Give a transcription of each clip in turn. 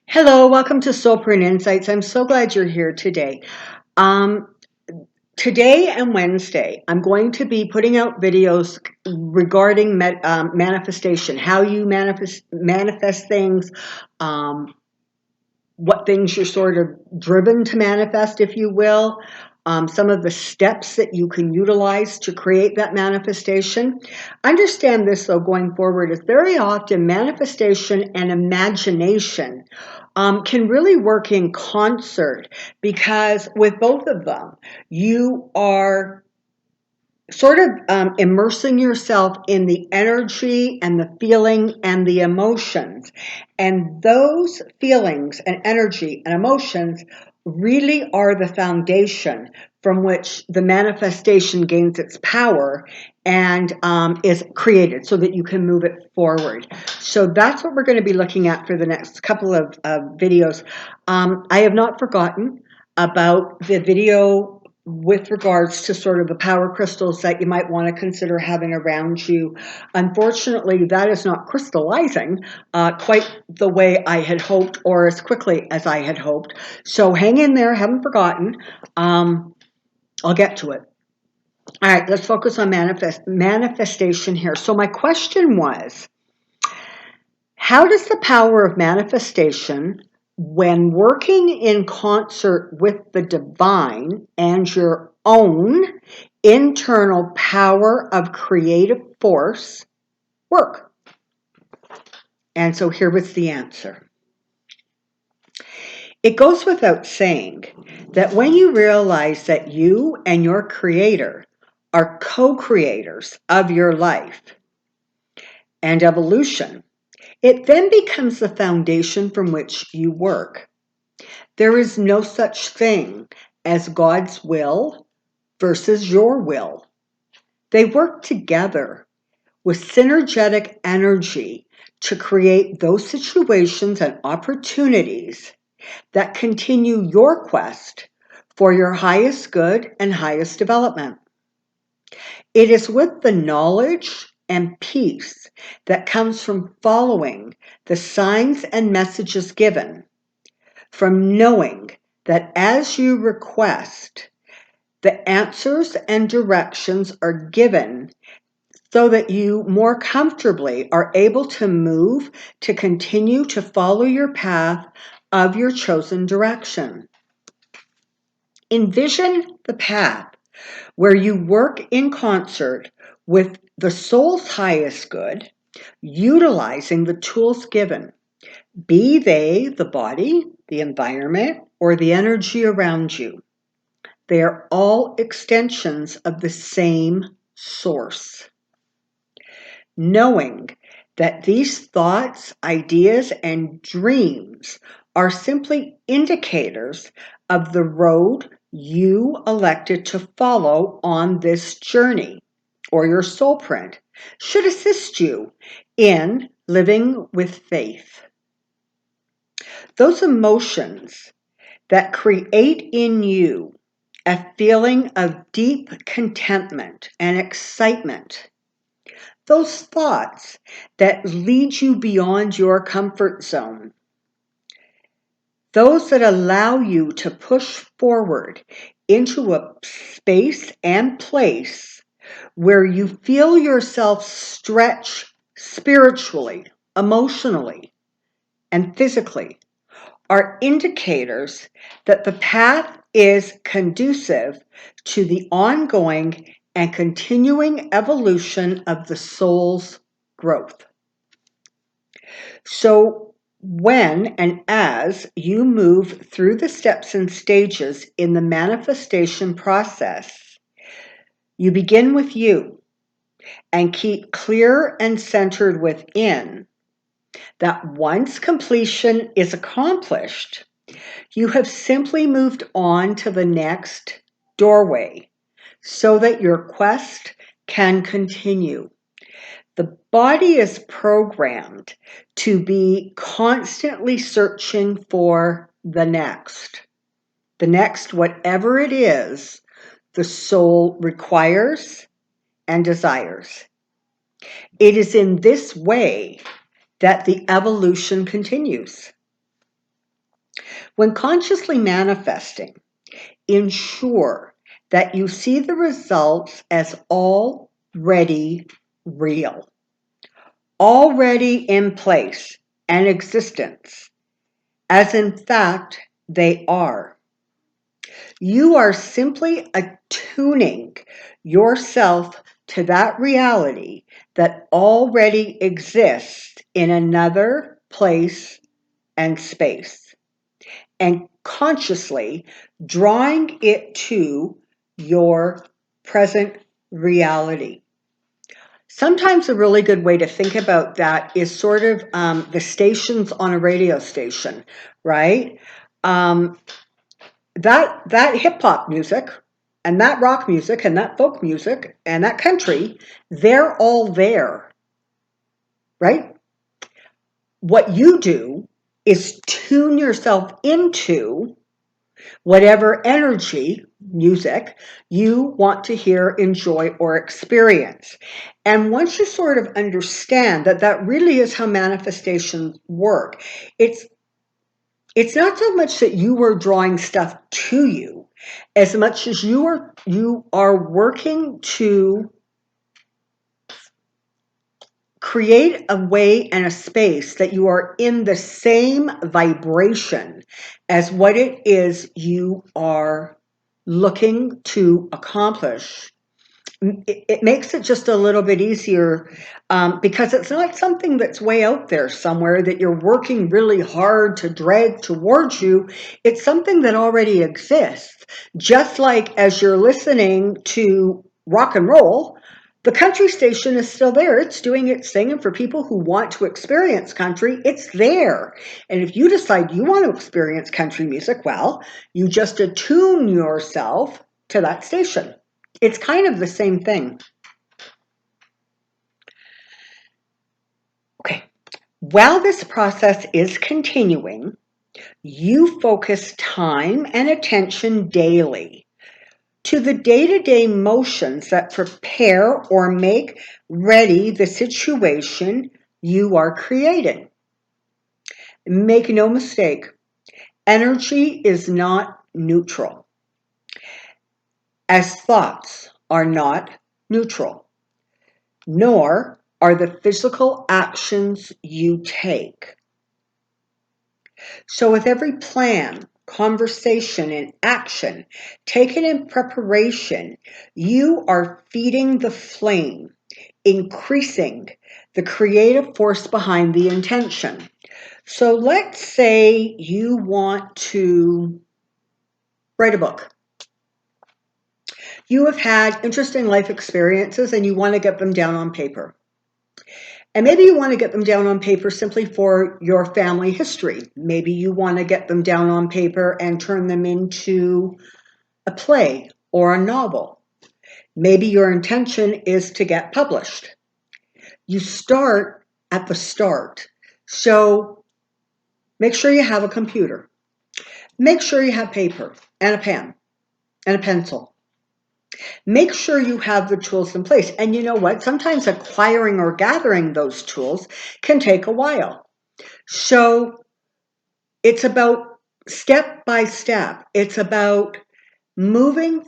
Hello, welcome to Soulprint Insights. I'm so glad you're here today. Um, Today and Wednesday, I'm going to be putting out videos regarding manifestation, how you manifest things, um, what things you're sort of driven to manifest, if you will, some of the steps that you can utilize to create that manifestation. Understand this, though, going forward, is very often manifestation and imagination can really work in concert because with both of them, you are sort of immersing yourself in the energy and the feeling and the emotions. And those feelings and energy and emotions really are the foundation from which the manifestation gains its power and is created so that you can move it forward. So that's what we're going to be looking at for the next couple of videos. I have not forgotten about the video with regards to sort of the power crystals that you might want to consider having around you. Unfortunately, that is not crystallizing quite the way I had hoped or as quickly as I had hoped. So hang in there, haven't forgotten. I'll get to it. All right, let's focus on manifestation here. So my question was, how does the power of manifestation, when working in concert with the divine and your own internal power of creative force, work? And so here was the answer. It goes without saying that when you realize that you and your creator are co-creators of your life and evolution, it then becomes the foundation from which you work. There is no such thing as God's will versus your will. They work together with synergetic energy to create those situations and opportunities that continue your quest for your highest good and highest development. It is with the knowledge and peace that comes from following the signs and messages given, from knowing that as you request, the answers and directions are given so that you more comfortably are able to move to continue to follow your path of your chosen direction. Envision the path where you work in concert with the soul's highest good, utilizing the tools given, be they the body, the environment, or the energy around you. They are all extensions of the same source. Knowing that these thoughts, ideas, and dreams are simply indicators of the road you elected to follow on this journey, or your soul print, should assist you in living with faith. Those emotions that create in you a feeling of deep contentment and excitement, those thoughts that lead you beyond your comfort zone, those that allow you to push forward into a space and place where you feel yourself stretch spiritually, emotionally, and physically, are indicators that the path is conducive to the ongoing and continuing evolution of the soul's growth. So, when and as you move through the steps and stages in the manifestation process, you begin with you and keep clear and centered within that once completion is accomplished, you have simply moved on to the next doorway so that your quest can continue. The body is programmed to be constantly searching for the next, whatever it is the soul requires and desires. It is in this way that the evolution continues. When consciously manifesting, ensure that you see the results as already real, already in place and existence, as in fact they are. You are simply attuning yourself to that reality that already exists in another place and space, and consciously drawing it to your present reality. Sometimes a really good way to think about that is sort of the stations on a radio station, right? That hip hop music and that rock music and that folk music and that country, they're all there, right? What you do is tune yourself into whatever energy, music, you want to hear, enjoy, or experience. And once you sort of understand that that really is how manifestations work, it's not so much that you are drawing stuff to you as much as you are working to create a way and a space that you are in the same vibration as what it is you are looking to accomplish. It makes it just a little bit easier because it's not something that's way out there somewhere that you're working really hard to drag towards you. It's something that already exists. Just like as you're listening to rock and roll, the country station is still there. It's doing its thing. And for people who want to experience country, it's there. And if you decide you want to experience country music, well, you just attune yourself to that station. It's kind of the same thing. Okay. While this process is continuing, you focus time and attention daily to the day-to-day motions that prepare or make ready the situation you are creating. Make no mistake, energy is not neutral, as thoughts are not neutral, nor are the physical actions you take. So with every plan, conversation, and action taken in preparation, you are feeding the flame, increasing the creative force behind the intention. So let's say you want to write a book. You have had interesting life experiences and you want to get them down on paper. And maybe you want to get them down on paper simply for your family history. Maybe you want to get them down on paper and turn them into a play or a novel. Maybe your intention is to get published. You start at the start. So make sure you have a computer. Make sure you have paper and a pen and a pencil. Make sure you have the tools in place. And you know what? Sometimes acquiring or gathering those tools can take a while. So it's about step by step. It's about moving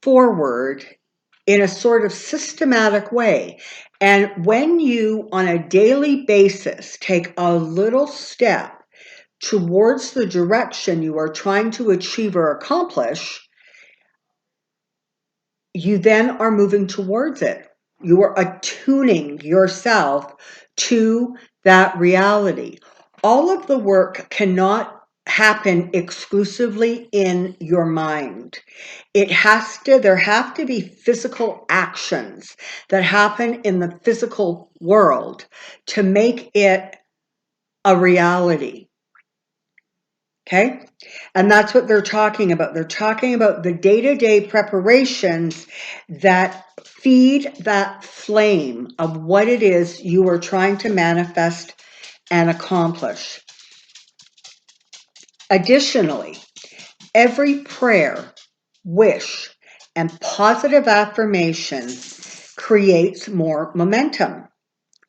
forward in a sort of systematic way. And when you, on a daily basis, take a little step towards the direction you are trying to achieve or accomplish, you then are moving towards it. You are attuning yourself to that reality. All of the work cannot happen exclusively in your mind. There have to be physical actions that happen in the physical world to make it a reality. Okay? And that's what they're talking about. They're talking about the day-to-day preparations that feed that flame of what it is you are trying to manifest and accomplish. Additionally, every prayer, wish, and positive affirmation creates more momentum.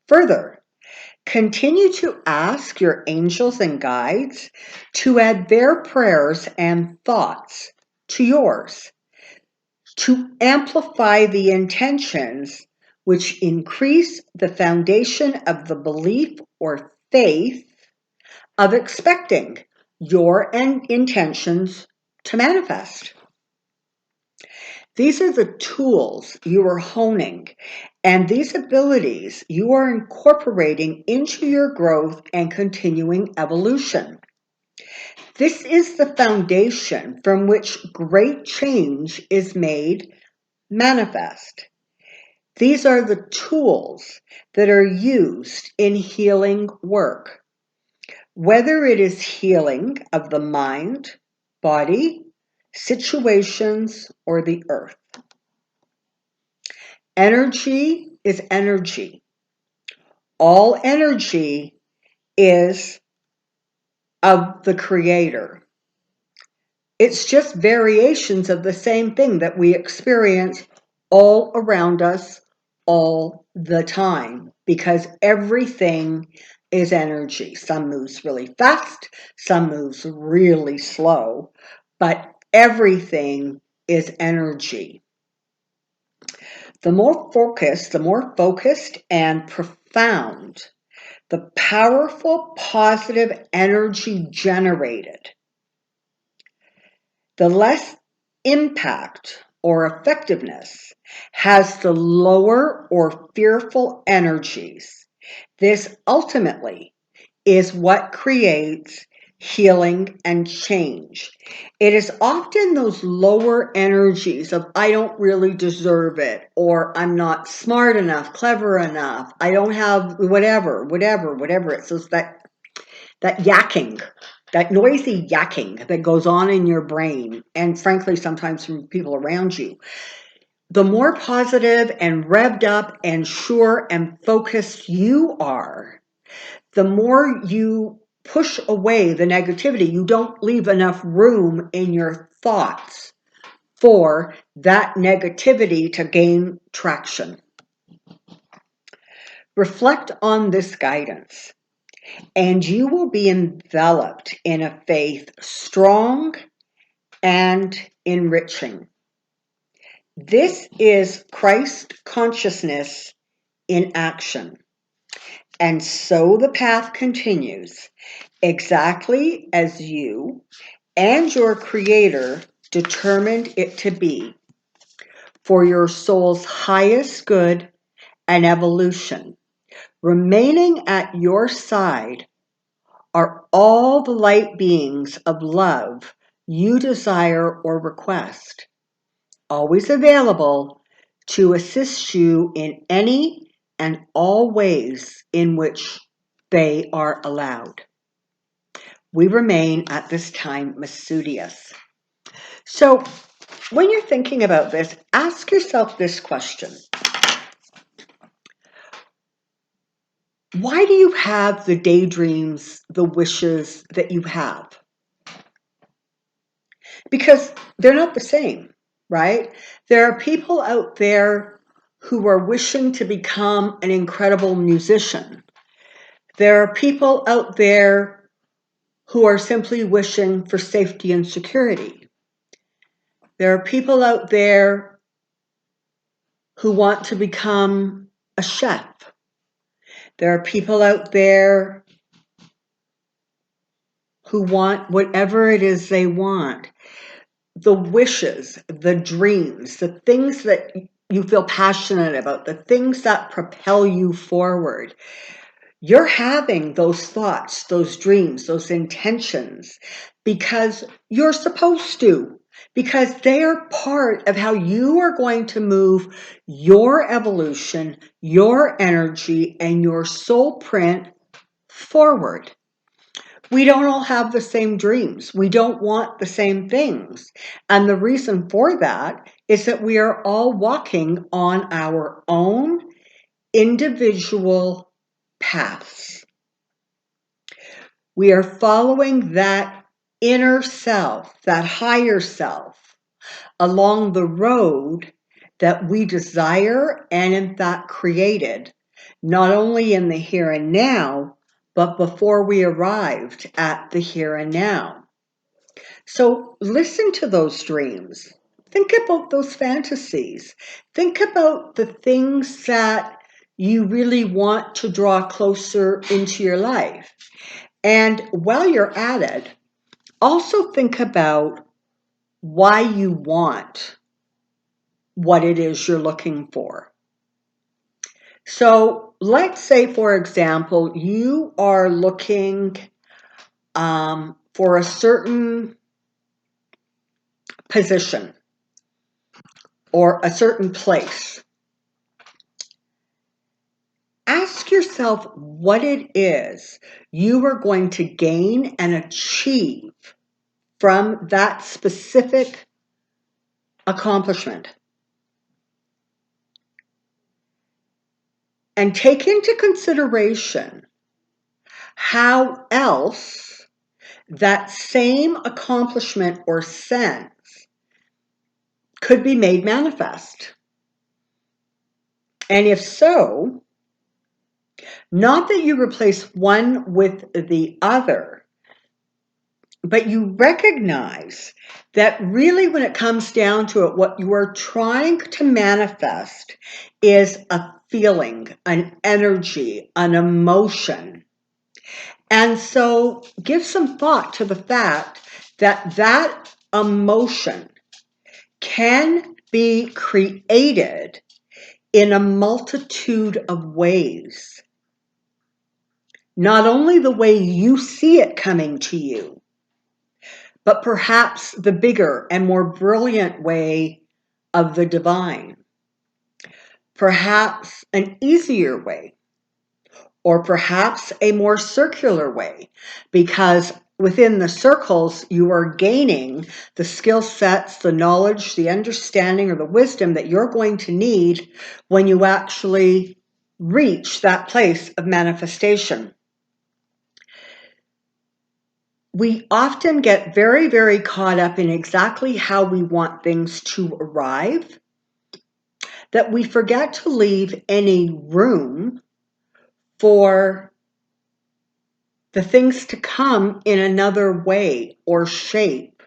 Further, Continue to ask your angels and guides to add their prayers and thoughts to yours, to amplify the intentions which increase the foundation of the belief or faith of expecting your intentions to manifest. These are the tools you are honing, and these abilities you are incorporating into your growth and continuing evolution. This is the foundation from which great change is made manifest. These are the tools that are used in healing work, whether it is healing of the mind, body, situations, or the earth. Energy is energy. All energy is of the Creator. It's just variations of the same thing that we experience all around us all the time, because everything is energy. Some moves really fast, some moves really slow, but everything is energy. The more focused and profound, the powerful positive energy generated, the less impact or effectiveness has the lower or fearful energies. This ultimately is what creates healing and change. It is often those lower energies of I don't really deserve it, or I'm not smart enough, clever enough, I don't have whatever. It's just that yakking, that noisy yakking that goes on in your brain, and frankly, sometimes from people around you. The more positive and revved up and sure and focused you are, the more you push away the negativity. You don't leave enough room in your thoughts for that negativity to gain traction. Reflect on this guidance, and you will be enveloped in a faith strong and enriching. This is Christ consciousness in action. And so the path continues exactly as you and your Creator determined it to be, for your soul's highest good and evolution. Remaining at your side are all the light beings of love you desire or request, always available to assist you in any and all ways in which they are allowed. We remain at this time Masudius. So when you're thinking about this, ask yourself this question. Why do you have the daydreams, the wishes that you have? Because they're not the same, right? There are people out there who are wishing to become an incredible musician. There are people out there who are simply wishing for safety and security. There are people out there who want to become a chef. There are people out there who want whatever it is they want. The wishes, the dreams, the things that you feel passionate about, the things that propel you forward. You're having those thoughts, those dreams, those intentions because you're supposed to, because they are part of how you are going to move your evolution, your energy, and your soul print forward. We don't all have the same dreams. We don't want the same things. And the reason for that is that we are all walking on our own individual paths. We are following that inner self, that higher self, along the road that we desire and in fact created not only in the here and now, but before we arrived at the here and now. So listen to those dreams. Think about those fantasies. Think about the things that you really want to draw closer into your life. And while you're at it, also think about why you want what it is you're looking for. So let's say, for example, you are looking for a certain position or a certain place. Ask yourself what it is you are going to gain and achieve from that specific accomplishment. And take into consideration how else that same accomplishment or sense could be made manifest. And if so, not that you replace one with the other, but you recognize that really when it comes down to it, what you are trying to manifest is a feeling, an energy, an emotion. And so give some thought to the fact that that emotion can be created in a multitude of ways. Not only the way you see it coming to you, but perhaps the bigger and more brilliant way of the divine. Perhaps an easier way, or perhaps a more circular way, because within the circles you are gaining the skill sets, the knowledge, the understanding, or the wisdom that you're going to need when you actually reach that place of manifestation. We often get very, very caught up in exactly how we want things to arrive, that we forget to leave any room for the things to come in another way or shape.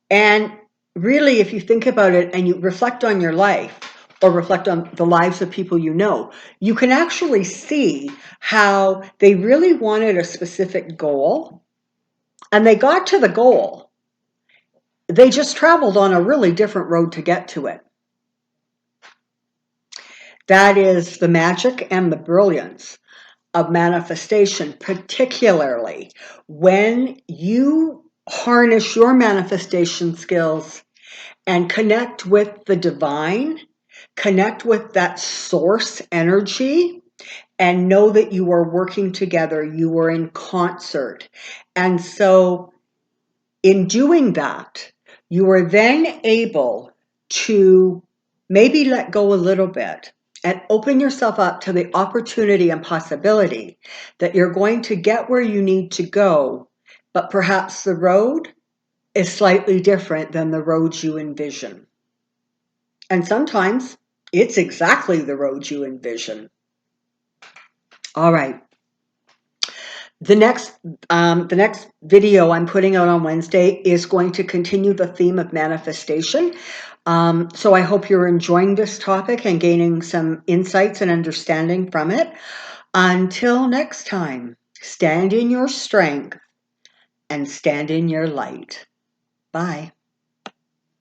And really, if you think about it and you reflect on your life or reflect on the lives of people you know, you can actually see how they really wanted a specific goal and they got to the goal. They just traveled on a really different road to get to it. That is the magic and the brilliance of manifestation, particularly when you harness your manifestation skills and connect with the divine, connect with that source energy, and know that you are working together, you are in concert. And so in doing that, you are then able to maybe let go a little bit and open yourself up to the opportunity and possibility that you're going to get where you need to go, but perhaps the road is slightly different than the road you envision. And sometimes it's exactly the road you envision. All right. The next video I'm putting out on Wednesday is going to continue the theme of manifestation. So I hope you're enjoying this topic and gaining some insights and understanding from it. Until next time, stand in your strength and stand in your light. Bye.